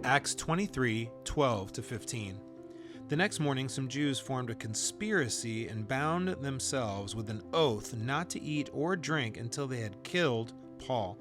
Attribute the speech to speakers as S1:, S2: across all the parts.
S1: Acts 23:12-15. The next morning, some Jews formed a conspiracy and bound themselves with an oath not to eat or drink until they had killed Paul.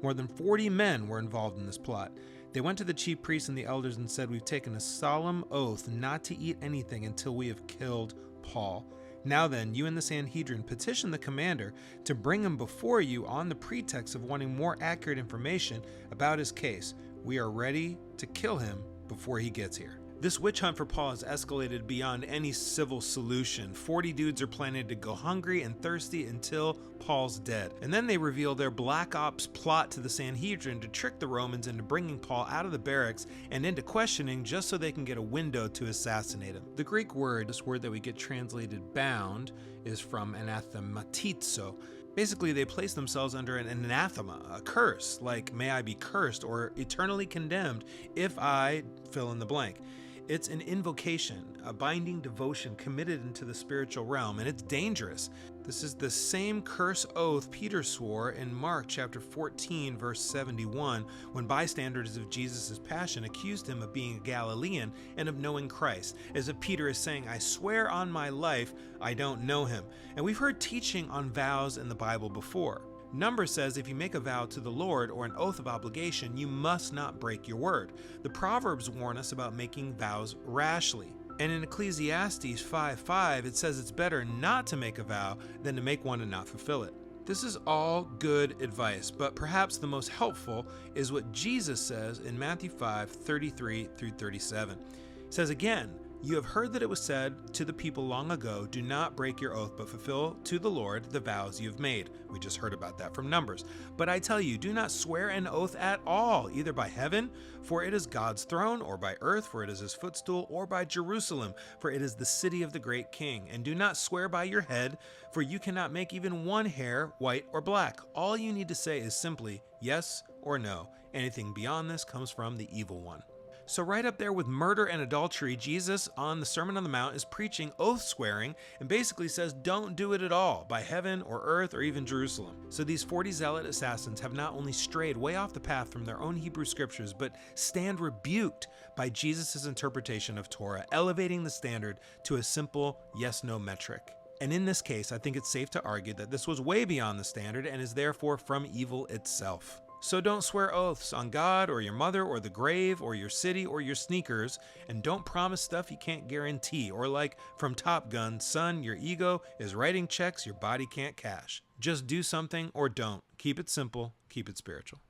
S1: More than 40 men were involved in this plot. They went to the chief priests and the elders and said, "We've taken a solemn oath not to eat anything until we have killed Paul. Now then, you and the Sanhedrin petition the commander to bring him before you on the pretext of wanting more accurate information about his case. We are ready to kill him before he gets here." This witch hunt for Paul has escalated beyond any civil solution. 40 dudes are planning to go hungry and thirsty until Paul's dead. And then they reveal their black ops plot to the Sanhedrin to trick the Romans into bringing Paul out of the barracks and into questioning just so they can get a window to assassinate him. The Greek word, this word that we get translated bound, is from anathematizo. Basically, they place themselves under an anathema, a curse, like "may I be cursed" or "eternally condemned if I fill in the blank." It's an invocation, a binding devotion committed into the spiritual realm, and it's dangerous. This is the same curse oath Peter swore in Mark chapter 14, verse 71, when bystanders of Jesus' passion accused him of being a Galilean and of knowing Christ, as if Peter is saying, "I swear on my life, I don't know him." And we've heard teaching on vows in the Bible before. Numbers says if you make a vow to the Lord or an oath of obligation, you must not break your word. The Proverbs warn us about making vows rashly. And in Ecclesiastes 5:5, it says it's better not to make a vow than to make one and not fulfill it. This is all good advice, but perhaps the most helpful is what Jesus says in Matthew 5:33-37. It says again, "You have heard that it was said to the people long ago, 'Do not break your oath, but fulfill to the Lord the vows you have made.'" We just heard about that from Numbers. "But I tell you, do not swear an oath at all, either by heaven, for it is God's throne, or by earth, for it is his footstool, or by Jerusalem, for it is the city of the great king. And do not swear by your head, for you cannot make even one hair white or black. All you need to say is simply yes or no. Anything beyond this comes from the evil one." So right up there with murder and adultery, Jesus on the Sermon on the Mount is preaching oath swearing and basically says don't do it at all, by heaven or earth or even Jerusalem. So these 40 zealot assassins have not only strayed way off the path from their own Hebrew scriptures, but stand rebuked by Jesus' interpretation of Torah, elevating the standard to a simple yes-no metric. And in this case, I think it's safe to argue that this was way beyond the standard and is therefore from evil itself. So don't swear oaths on God or your mother or the grave or your city or your sneakers, and don't promise stuff you can't guarantee, or like from Top Gun, "Son, your ego is writing checks your body can't cash." Just do something or don't. Keep it simple, keep it spiritual.